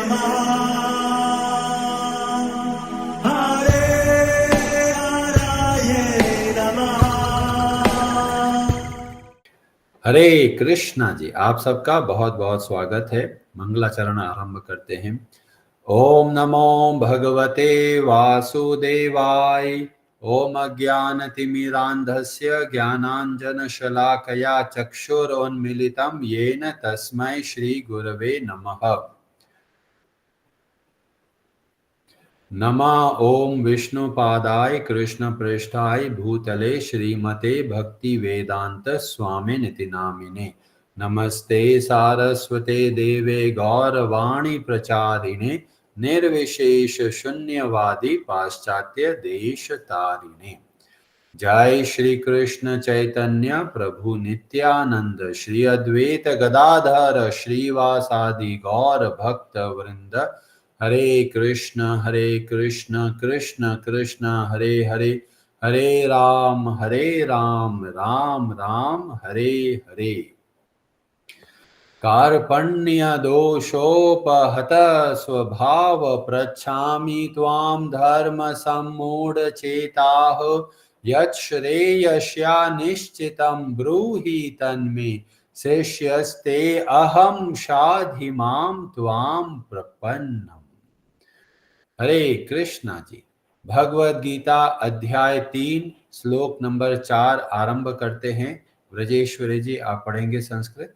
नमः हरे हराय नमः। हरे कृष्णा जी, आप सबका बहुत बहुत स्वागत है। मंगलाचरण आरंभ करते हैं। ओम नमो भगवते वासुदेवाय। ओम अज्ञानतिमिरान्धस्य ज्ञानाञ्जनशलाकया चक्षुरोन्मीलितं येन तस्मै श्रीगुरवे नमः। नमः ओम विष्णुपादाय कृष्णप्रेष्ठाय भूतले श्रीमते भक्तिवेदांत स्वामिनिति नामिने। नमस्ते सारस्वते देवे गौरवाणी प्रचारिणे निर्विशेष शून्यवादी पाश्चात्य देश तारिणे। जय श्री कृष्ण चैतन्य प्रभु नित्यानंद श्री अद्वैत गदाधर श्रीवासादि गौर भक्त वृंद। हरे कृष्ण कृष्ण कृष्ण हरे हरे, हरे राम राम राम हरे हरे। कार्पण्य दोषोपहत स्वभाव प्रच्छामि त्वां धर्म सम्मूढ़ चेताः। यच्छ्रेयस्या निश्चितं ब्रूहि तन्मे शिष्यस्ते अहं शाधि मां त्वां प्रपन्नम्। हरे कृष्णा जी, भगवद गीता अध्याय 3 श्लोक नंबर 4 आरंभ करते हैं। ब्रजेश्वरी जी, आप पढ़ेंगे संस्कृत।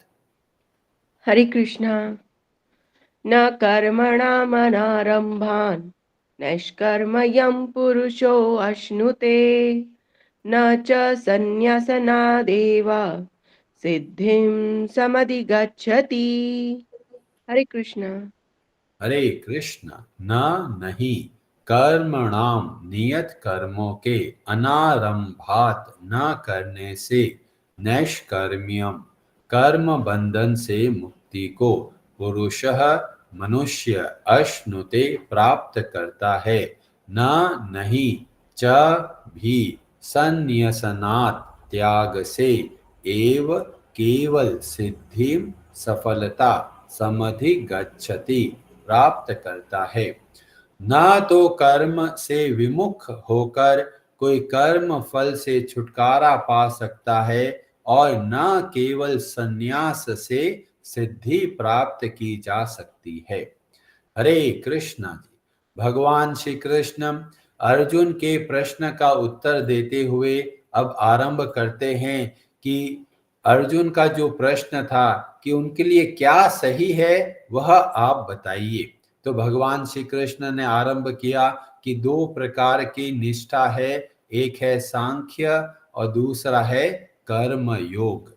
हरे कृष्णा। न कर्मणामनारम्भान् नैष्कर्म्यं पुरुषो अश्नुते न च सन्न्यासनादेव सिद्धिं समधिगच्छति। हरे कृष्णा। हरे कृष्ण। न नहीं, कर्मणाम नियत कर्मों के, अनारंभात न करने से, नैष्कर्म्यम कर्म बंधन से मुक्ति को, पुरुषः मनुष्य अश्नुते प्राप्त करता है, न नहीं च भी संन्यसनात् त्याग से, एव केवल सिद्धि सफलता समधिगच्छति प्राप्त करता है। न तो कर्म से विमुख होकर कोई कर्म फल से छुटकारा पा सकता है और न केवल संन्यास से सिद्धि प्राप्त की जा सकती है। हरे कृष्णा जी, भगवान श्री कृष्ण अर्जुन के प्रश्न का उत्तर देते हुए अब आरंभ करते हैं कि अर्जुन का जो प्रश्न था कि उनके लिए क्या सही है वह आप बताइए। तो भगवान श्री कृष्ण ने आरंभ किया कि 2 प्रकार की निष्ठा है, एक है सांख्य और दूसरा है कर्म योग।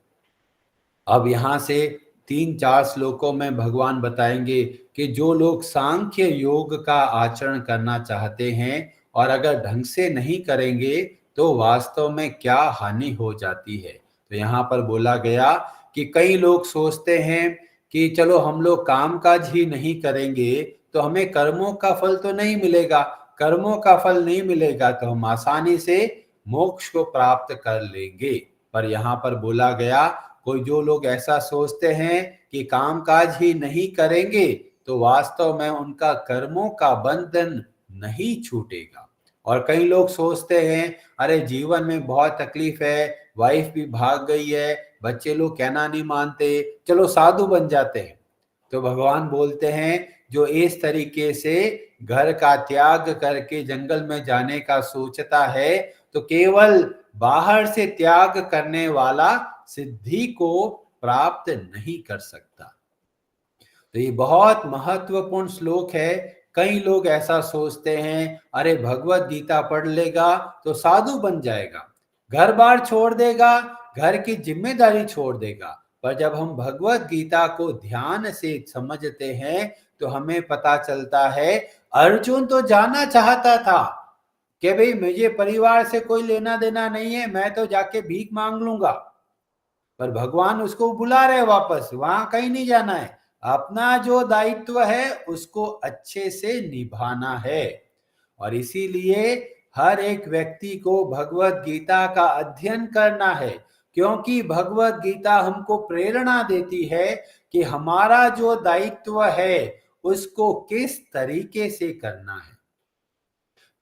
अब यहाँ से 3-4 श्लोकों में भगवान बताएंगे कि जो लोग सांख्य योग का आचरण करना चाहते हैं और अगर ढंग से नहीं करेंगे तो वास्तव में क्या हानि हो जाती है। तो यहाँ पर बोला गया कि कई लोग सोचते हैं कि चलो हम लोग कामकाज ही नहीं करेंगे तो हमें कर्मों का फल तो नहीं मिलेगा, कर्मों का फल नहीं मिलेगा तो हम आसानी से मोक्ष को प्राप्त कर लेंगे। पर यहाँ पर बोला गया कोई जो लोग ऐसा सोचते हैं कि कामकाज ही नहीं करेंगे तो वास्तव में उनका कर्मों का बंधन नहीं छूटेगा। और कई लोग सोचते हैं अरे जीवन में बहुत तकलीफ है, वाइफ भी भाग गई है, बच्चे लोग कहना नहीं मानते, चलो साधु बन जाते हैं। तो भगवान बोलते हैं जो इस तरीके से घर का त्याग करके जंगल में जाने का सोचता है तो केवल बाहर से त्याग करने वाला सिद्धि को प्राप्त नहीं कर सकता। तो ये बहुत महत्वपूर्ण श्लोक है। कई लोग ऐसा सोचते हैं अरे भगवत गीता पढ़ लेगा तो साधु बन जाएगा, घर बार छोड़ देगा, घर की जिम्मेदारी छोड़ देगा। पर जब हम भगवत गीता को ध्यान से समझते हैं तो हमें पता चलता है अर्जुन तो जाना चाहता था कि भाई मुझे परिवार से कोई लेना देना नहीं है, मैं तो जाके भीख मांग लूंगा। पर भगवान उसको बुला रहे वापस, वहां कहीं नहीं जाना है, अपना जो दायित्व है उसको अच्छे से निभाना है। और इसीलिए हर एक व्यक्ति को भगवत गीता का अध्ययन करना है, क्योंकि भगवत गीता हमको प्रेरणा देती है कि हमारा जो दायित्व है उसको किस तरीके से करना है।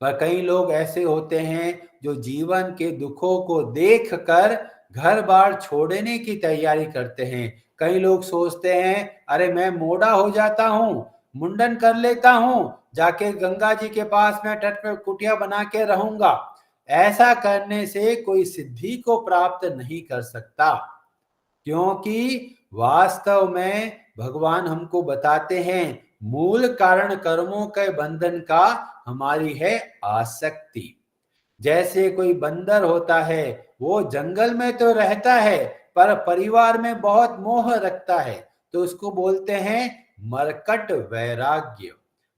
पर कई लोग ऐसे होते हैं जो जीवन के दुखों को देखकर घर बार छोड़ने की तैयारी करते हैं। कई लोग सोचते हैं, अरे मैं मोड़ा हो जाता हूँ, मुंडन कर लेता हूँ, जाके गंगा जी के पास में तट पर कुटिया बना के रहूंगा। ऐसा करने से कोई सिद्धि को प्राप्त नहीं कर सकता, क्योंकि वास्तव में भगवान हमको बताते हैं मूल कारण कर्मों के बंधन का हमारी है आसक्ति। जैसे कोई बंदर होता है, वो जंगल में तो रहता है पर परिवार में बहुत मोह रखता है, तो उसको बोलते हैं मरकट वैराग्य।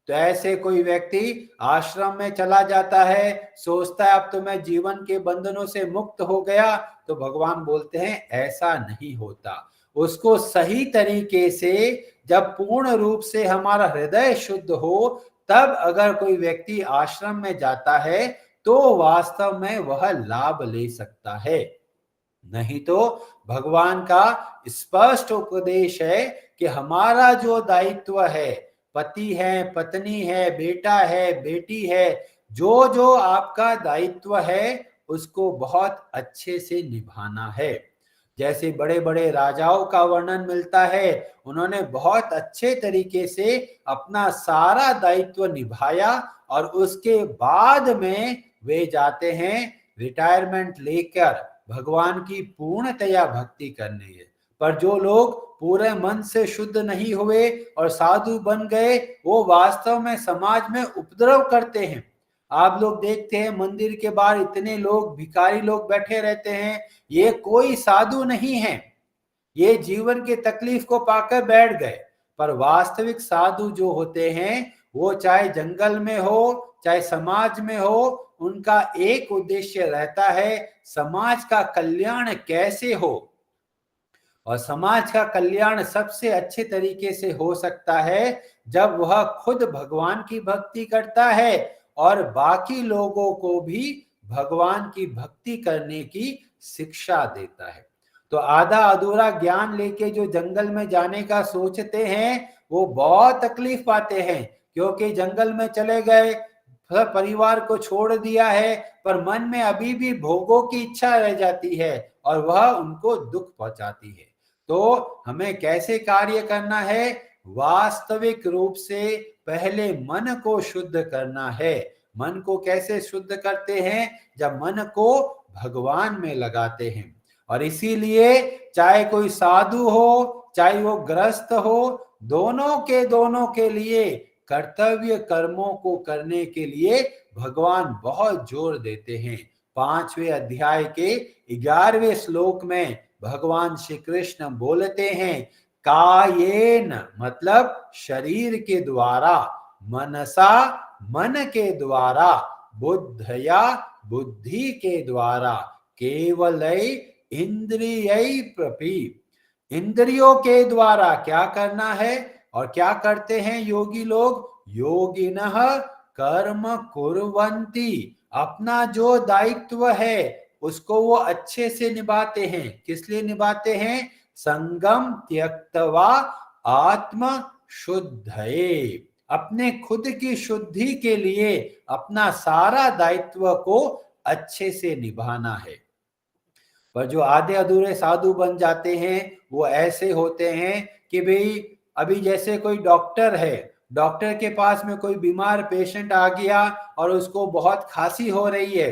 तो ऐसे कोई व्यक्ति आश्रम में चला जाता है, सोचता है अब तो मैं जीवन के बंधनों से मुक्त हो गया, तो भगवान बोलते हैं ऐसा नहीं होता। उसको सही तरीके से जब पूर्ण रूप से हमारा हृदय शुद्ध हो, तब अगर कोई व्यक्ति आश्रम में जाता है तो वास्तव में वह लाभ ले सकता है। नहीं तो भगवान का स्पष्ट उपदेश है कि हमारा जो दायित्व है, पति है, पत्नी है, बेटा है, बेटी है, जो जो आपका दायित्व है उसको बहुत अच्छे से निभाना है। जैसे बड़े बड़े राजाओं का वर्णन मिलता है, उन्होंने बहुत अच्छे तरीके से अपना सारा दायित्व निभाया और उसके बाद में वे जाते हैं रिटायरमेंट लेकर भगवान की पूर्णतया भक्ति करने है। पर जो लोग पूरे मन से शुद्ध नहीं हुए और साधु बन गए, वो वास्तव में समाज में उपद्रव करते हैं। आप लोग देखते हैं मंदिर के बाहर इतने लोग भिखारी लोग बैठे रहते हैं, ये कोई साधु नहीं है, ये जीवन के तकलीफ को पाकर बैठ गए। पर वास्तविक साधु जो होते हैं, वो चाहे जंगल में हो चाहे समाज में हो, उनका एक उद्देश्य रहता है समाज का कल्याण कैसे हो। और समाज का कल्याण सबसे अच्छे तरीके से हो सकता है जब वह खुद भगवान की भक्ति करता है और बाकी लोगों को भी भगवान की भक्ति करने की शिक्षा देता है। तो आधा अधूरा ज्ञान लेके जो जंगल में जाने का सोचते हैं, वो बहुत तकलीफ पाते हैं, क्योंकि जंगल में चले गए, परिवार को छोड़ दिया है, पर मन में अभी भी भोगों की इच्छा रह जाती है और वह उनको दुख पहुंचाती है। तो हमें कैसे कार्य करना है? वास्तविक रूप से पहले मन को शुद्ध करना है। मन को कैसे शुद्ध करते हैं? जब मन को भगवान में लगाते हैं। और इसीलिए चाहे कोई साधु हो चाहे वो गृहस्थ हो, दोनों के लिए कर्तव्य कर्मों को करने के लिए भगवान बहुत जोर देते हैं। 5वें अध्याय के 11वें श्लोक में भगवान श्री कृष्ण बोलते हैं, कायेन मतलब शरीर के द्वारा, मनसा मन के द्वारा, बुद्धया बुद्धि के द्वारा, केवलई इंद्रियई प्रपि, इंद्रियों के द्वारा क्या करना है और क्या करते हैं योगी लोग? योगिनः कर्म कुर्वन्ति, अपना जो दायित्व है उसको वो अच्छे से निभाते हैं। किस लिए निभाते हैं? संगम त्यक्तवा आत्म शुद्धये, अपने खुद की शुद्धि के लिए अपना सारा दायित्व को अच्छे से निभाना है। पर जो आधे अधूरे साधु बन जाते हैं, वो ऐसे होते हैं कि भाई अभी जैसे कोई डॉक्टर है, डॉक्टर के पास में कोई बीमार पेशेंट आ गया और उसको बहुत खांसी हो रही है,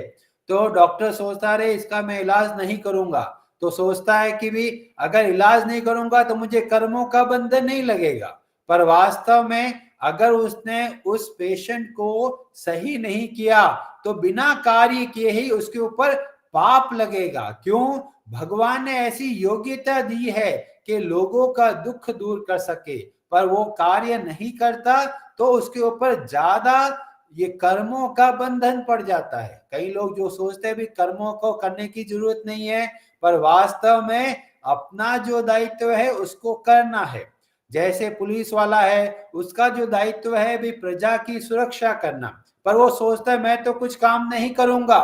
तो डॉक्टर सोचता रहे इसका मैं इलाज नहीं करूंगा, तो सोचता है कि भी अगर इलाज नहीं करूंगा तो मुझे कर्मों का बंधन नहीं लगेगा। पर वास्तव में अगर उसने उस पेशेंट को सही नहीं किया तो बिना कार्य किए ही उसके ऊपर पाप लगेगा। क्यों? भगवान ने ऐसी योग्यता दी है कि लोगों का दुख दूर कर सके, पर वो कार्य नहीं करता तो उसके ऊपर ज्यादा ये कर्मों का बंधन पड़ जाता है। कई लोग जो सोचते हैं भी कर्मों को करने की जरूरत नहीं है, पर वास्तव में अपना जो दायित्व है उसको करना है। जैसे पुलिस वाला है, उसका जो दायित्व है भी प्रजा की सुरक्षा करना, पर वो सोचता है मैं तो कुछ काम नहीं करूंगा,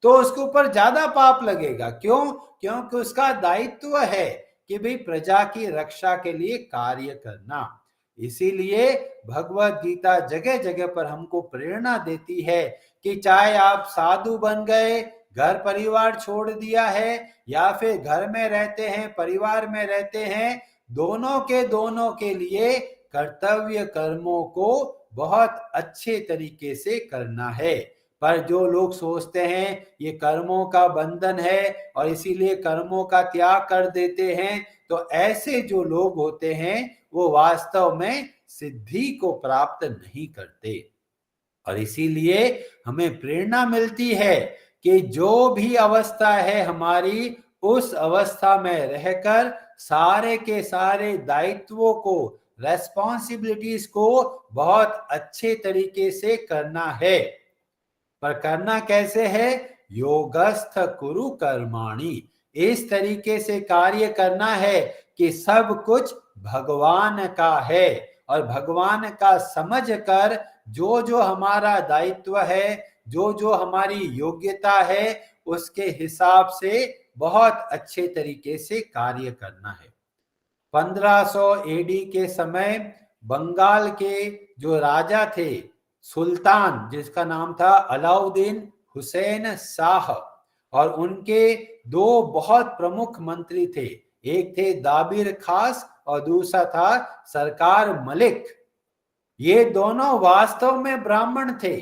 तो उसके ऊपर ज्यादा पाप लगेगा। क्यों? क्योंकि उसका दायित्व है कि भाई प्रजा की रक्षा के लिए कार्य करना। इसीलिए भगवत गीता जगह जगह पर हमको प्रेरणा देती है कि चाहे आप साधु बन गए, घर परिवार छोड़ दिया है, या फिर घर में रहते हैं, परिवार में रहते हैं, दोनों के लिए कर्तव्य कर्मों को बहुत अच्छे तरीके से करना है। पर जो लोग सोचते हैं ये कर्मों का बंधन है और इसीलिए कर्मों का त्याग कर देते हैं, तो ऐसे जो लोग होते हैं वो वास्तव में सिद्धि को प्राप्त नहीं करते। और इसीलिए हमें प्रेरणा मिलती है कि जो भी अवस्था है हमारी, उस अवस्था में रहकर सारे के सारे दायित्वों को, रेस्पॉन्सिबिलिटीज को बहुत अच्छे तरीके से करना है। पर करना कैसे है? योगस्थ कुरु कर्माणि, इस तरीके से कार्य करना है कि सब कुछ भगवान का है और भगवान का समझ कर जो जो हमारा दायित्व है, जो जो हमारी योग्यता है, उसके हिसाब से बहुत अच्छे तरीके से कार्य करना है। 1500 एडी के समय बंगाल के जो राजा थे, सुल्तान, जिसका नाम था अलाउद्दीन हुसैन शाह, और उनके दो बहुत प्रमुख मंत्री थे, एक थे दाबिर खास और दूसरा था सरकार मलिक। ये दोनों वास्तव में ब्राह्मण थे,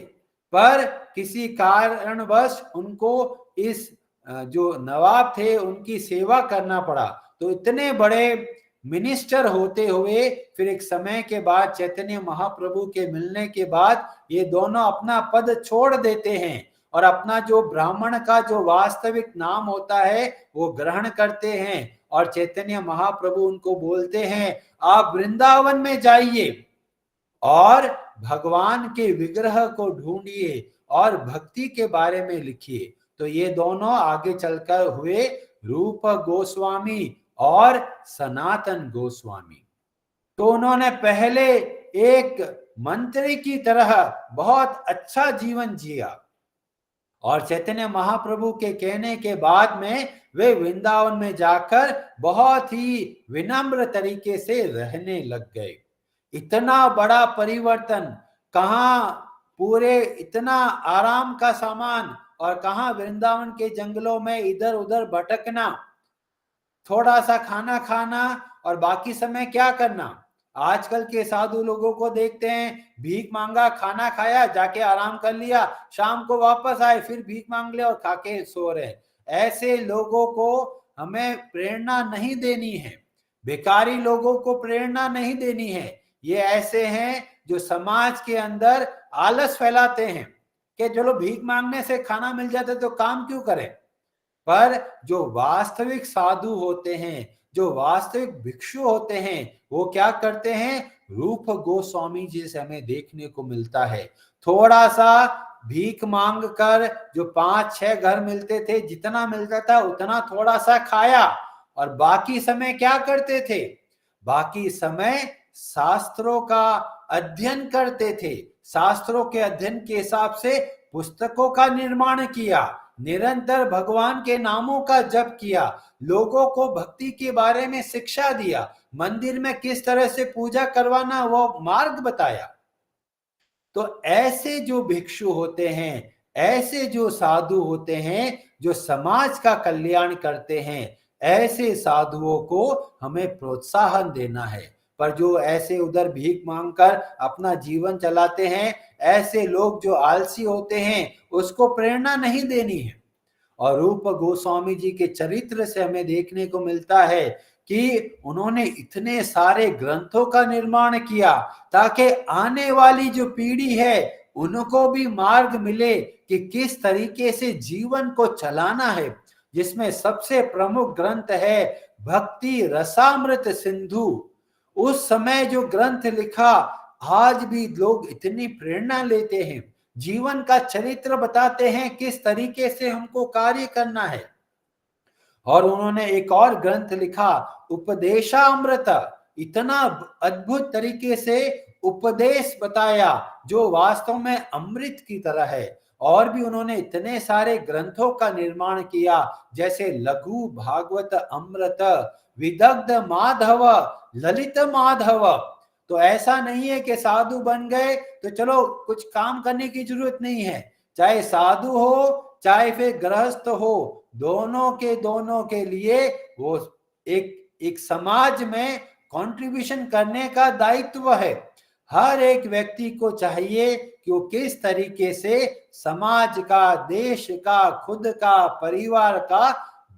पर किसी कारणवश उनको इस जो नवाब थे उनकी सेवा करना पड़ा। तो इतने बड़े मिनिस्टर होते हुए फिर एक समय के बाद चैतन्य महाप्रभु के मिलने के बाद ये दोनों अपना पद छोड़ देते हैं और अपना जो ब्राह्मण का जो वास्तविक नाम होता है वो ग्रहण करते हैं, और चैतन्य महाप्रभु उनको बोलते हैं आप वृंदावन में जाइए और भगवान के विग्रह को ढूंढिए और भक्ति के बारे में लिखिए। तो ये दोनों आगे चलकर हुए रूप गोस्वामी और सनातन गोस्वामी। तो उन्होंने पहले एक मंत्री की तरह बहुत अच्छा जीवन जिया और चैतन्य महाप्रभु के कहने के बाद में वे वृंदावन में जाकर बहुत ही विनम्र तरीके से रहने लग गए। इतना बड़ा परिवर्तन कहाँ, पूरे इतना आराम का सामान, और कहाँ वृंदावन के जंगलों में इधर उधर भटकना, थोड़ा सा खाना खाना और बाकी समय क्या करना। आजकल के साधु लोगों को देखते हैं, भीख मांगा, खाना खाया, जाके आराम कर लिया, शाम को वापस आए फिर भीख मांग लिया और खा के सो रहे। ऐसे लोगों को हमें प्रेरणा नहीं देनी है, बेकारी लोगों को प्रेरणा नहीं देनी है। ये ऐसे हैं जो समाज के अंदर आलस फैलाते हैं कि चलो भीख मांगने से खाना मिल जाता तो काम क्यों करें। पर जो वास्तविक साधु होते हैं, जो वास्तविक भिक्षु होते हैं, वो क्या करते हैं? रूप गोस्वामी जी से हमें देखने को मिलता है। थोड़ा सा भीख मांग कर जो 5-6 घर मिलते थे, जितना मिलता था उतना थोड़ा सा खाया और बाकी समय क्या करते थे? बाकी समय शास्त्रों का अध्ययन करते थे। शास्त्रों के अध्ययन के हिसाब से पुस्तकों का निर्माण किया, निरंतर भगवान के नामों का जप किया, लोगों को भक्ति के बारे में शिक्षा दिया, मंदिर में किस तरह से पूजा करवाना वो मार्ग बताया। तो ऐसे जो भिक्षु होते हैं, ऐसे जो साधु होते हैं जो समाज का कल्याण करते हैं, ऐसे साधुओं को हमें प्रोत्साहन देना है। पर जो ऐसे उधर भीख मांगकर अपना जीवन चलाते हैं, ऐसे लोग जो आलसी होते हैं, उसको प्रेरणा नहीं देनी है। और रूप गोस्वामी जी के चरित्र से हमें देखने को मिलता है कि उन्होंने इतने सारे ग्रंथों का निर्माण किया ताकि आने वाली जो पीढ़ी है उनको भी मार्ग मिले कि किस तरीके से जीवन को चलाना है, जिसमें सबसे प्रमुख ग्रंथ है भक्ति रसामृत सिंधु। उस समय जो ग्रंथ लिखा, आज भी लोग इतनी प्रेरणा लेते हैं, जीवन का चरित्र बताते हैं किस तरीके से हमको कार्य करना है। और उन्होंने एक और ग्रंथ लिखा उपदेशामृत, इतना अद्भुत तरीके से उपदेश बताया जो वास्तव में अमृत की तरह है। और भी उन्होंने इतने सारे ग्रंथों का निर्माण किया, जैसे लघु भागवत अमृत, विदग्ध माधव, ललित माधव। तो ऐसा नहीं है कि साधु बन गए तो चलो कुछ काम करने की जरूरत नहीं है। चाहे साधु हो चाहे फिर गृहस्थ हो, दोनों के लिए वो एक समाज में कंट्रीब्यूशन करने का दायित्व है। हर एक व्यक्ति को चाहिए कि वो किस तरीके से समाज का, देश का, खुद का, परिवार का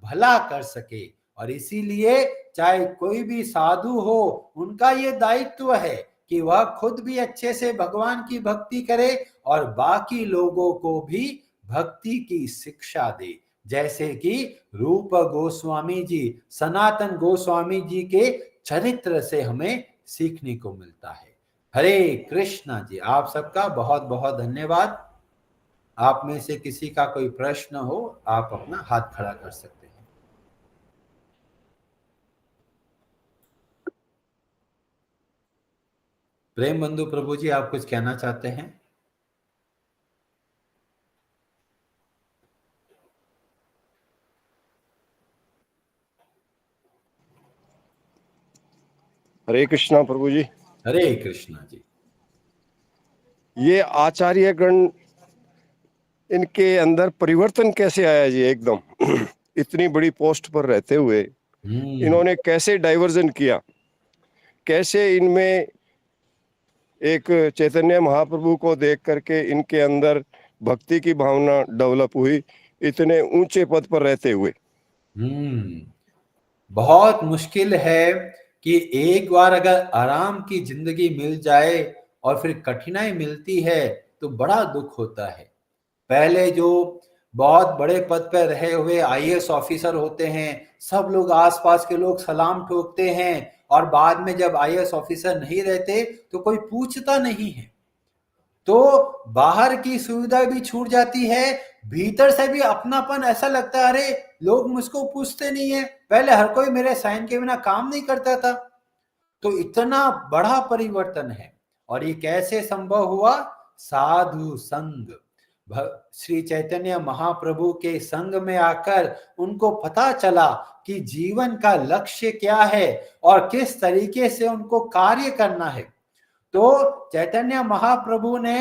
भला कर सके। और इसीलिए चाहे कोई भी साधु हो, उनका ये दायित्व है कि वह खुद भी अच्छे से भगवान की भक्ति करे और बाकी लोगों को भी भक्ति की शिक्षा दे। जैसे कि रूप गोस्वामी जी, सनातन गोस्वामी जी के चरित्र से हमें सीखने को मिलता है। हरे कृष्णा जी, आप सबका बहुत बहुत धन्यवाद। आप में से किसी का कोई प्रश्न हो, आप अपना हाथ खड़ा कर सकते हैं। प्रेम बंधु प्रभु जी, आप कुछ कहना चाहते हैं? हरे कृष्णा प्रभु जी। हरे कृष्णा जी। ये आचार्य गण, इनके अंदर परिवर्तन कैसे आया जी एकदम? इतनी बड़ी पोस्ट पर रहते हुए इन्होंने कैसे डाइवर्जन किया? कैसे इनमें एक चैतन्य महाप्रभु को देख करके इनके अंदर भक्ति की भावना डेवलप हुई, इतने ऊंचे पद पर रहते हुए? बहुत मुश्किल है कि एक बार अगर आराम की जिंदगी मिल जाए और फिर कठिनाई मिलती है तो बड़ा दुख होता है। पहले जो बहुत बड़े पद पर रहे हुए आईएएस ऑफिसर होते हैं, सब लोग, आसपास के लोग सलाम ठोकते हैं, और बाद में जब आईएएस ऑफिसर नहीं रहते तो कोई पूछता नहीं है। तो बाहर की सुविधा भी छूट जाती है, भीतर से भी अपनापन ऐसा लगता है, अरे लोग मुझको पूछते नहीं है, पहले हर कोई मेरे साइन के बिना काम नहीं करता था। तो इतना बड़ा परिवर्तन है। और ये कैसे संभव हुआ? साधु संग। श्री चैतन्य महाप्रभु के संग में आकर उनको पता चला कि जीवन का लक्ष्य क्या है और किस तरीके से उनको कार्य करना है। तो चैतन्य महाप्रभु ने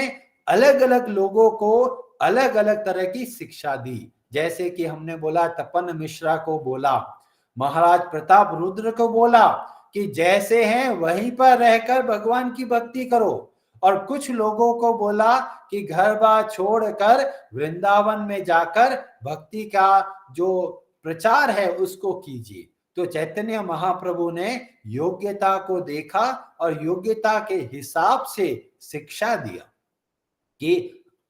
अलग अलग लोगों को अलग अलग तरह की शिक्षा दी। जैसे कि हमने बोला, तपन मिश्रा को बोला, महाराज प्रताप रुद्र को बोला कि जैसे हैं वहीं पर रहकर भगवान की भक्ति करो, और कुछ लोगों को बोला कि घर बार छोड़कर वृंदावन में जाकर भक्ति का जो प्रचार है उसको कीजिए। तो चैतन्य महाप्रभु ने योग्यता को देखा और योग्यता के हिसाब से शिक्षा दिया कि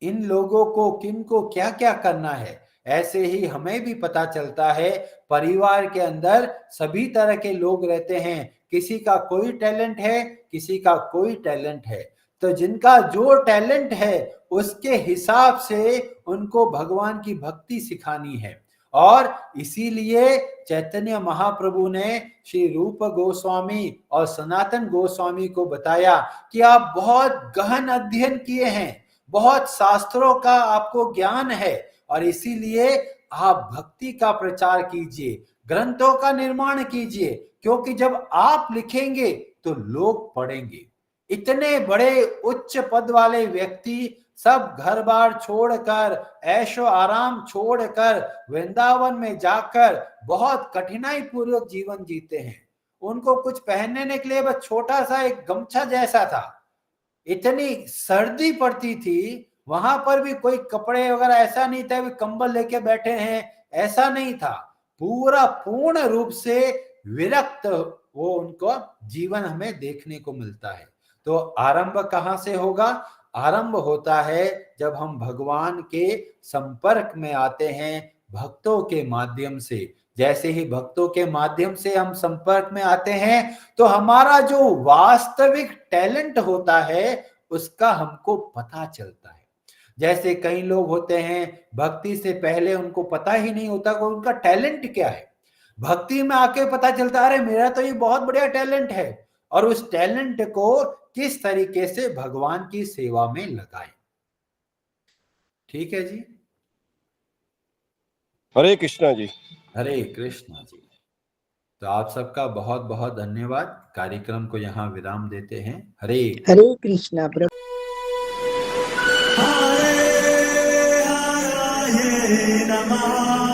इन लोगों को, किन को क्या क्या करना है। ऐसे ही हमें भी पता चलता है, परिवार के अंदर सभी तरह के लोग रहते हैं, किसी का कोई टैलेंट है, किसी का कोई टैलेंट है। तो जिनका जो टैलेंट है उसके हिसाब से उनको भगवान की भक्ति सिखानी है। और इसीलिए चैतन्य महाप्रभु ने श्री रूप गोस्वामी और सनातन गोस्वामी को बताया कि आप बहुत गहन अध्ययन किए हैं, बहुत शास्त्रों का आपको ज्ञान है, और इसीलिए आप भक्ति का प्रचार कीजिए, ग्रंथों का निर्माण कीजिए, क्योंकि जब आप लिखेंगे तो लोग पढ़ेंगे। इतने बड़े उच्च पद वाले व्यक्ति सब घर बार छोड़कर, ऐशो आराम छोड़कर वृंदावन में जाकर बहुत कठिनाई पूर्वक जीवन जीते हैं। उनको कुछ पहनने के लिए बस छोटा सा एक गमछा जैसा था। इतनी सर्दी पड़ती थी, वहां पर भी कोई कपड़े वगैरह ऐसा नहीं था, कंबल लेके बैठे हैं, ऐसा नहीं था। पूरा पूर्ण रूप से विरक्त वो उनको जीवन हमें देखने को मिलता है। तो आरंभ कहां से होगा? आरंभ होता है जब हम भगवान के संपर्क में आते हैं, भक्तों के माध्यम से। जैसे ही भक्तों के माध्यम से हम संपर्क में आते हैं तो हमारा जो वास्तविक टैलेंट होता है उसका हमको पता चलता है। जैसे कई लोग होते हैं, भक्ति से पहले उनको पता ही नहीं होता कि उनका टैलेंट क्या है। भक्ति में आके पता चलता है, अरे मेरा तो ये बहुत बढ़िया टैलेंट है, और उस टैलेंट को किस तरीके से भगवान की सेवा में लगाएं। ठीक है जी। हरे कृष्णा जी। हरे कृष्णा जी। तो आप सबका बहुत बहुत धन्यवाद। कार्यक्रम को यहाँ विराम देते हैं। हरे कृष्णा प्रभु। हरे हराये नमः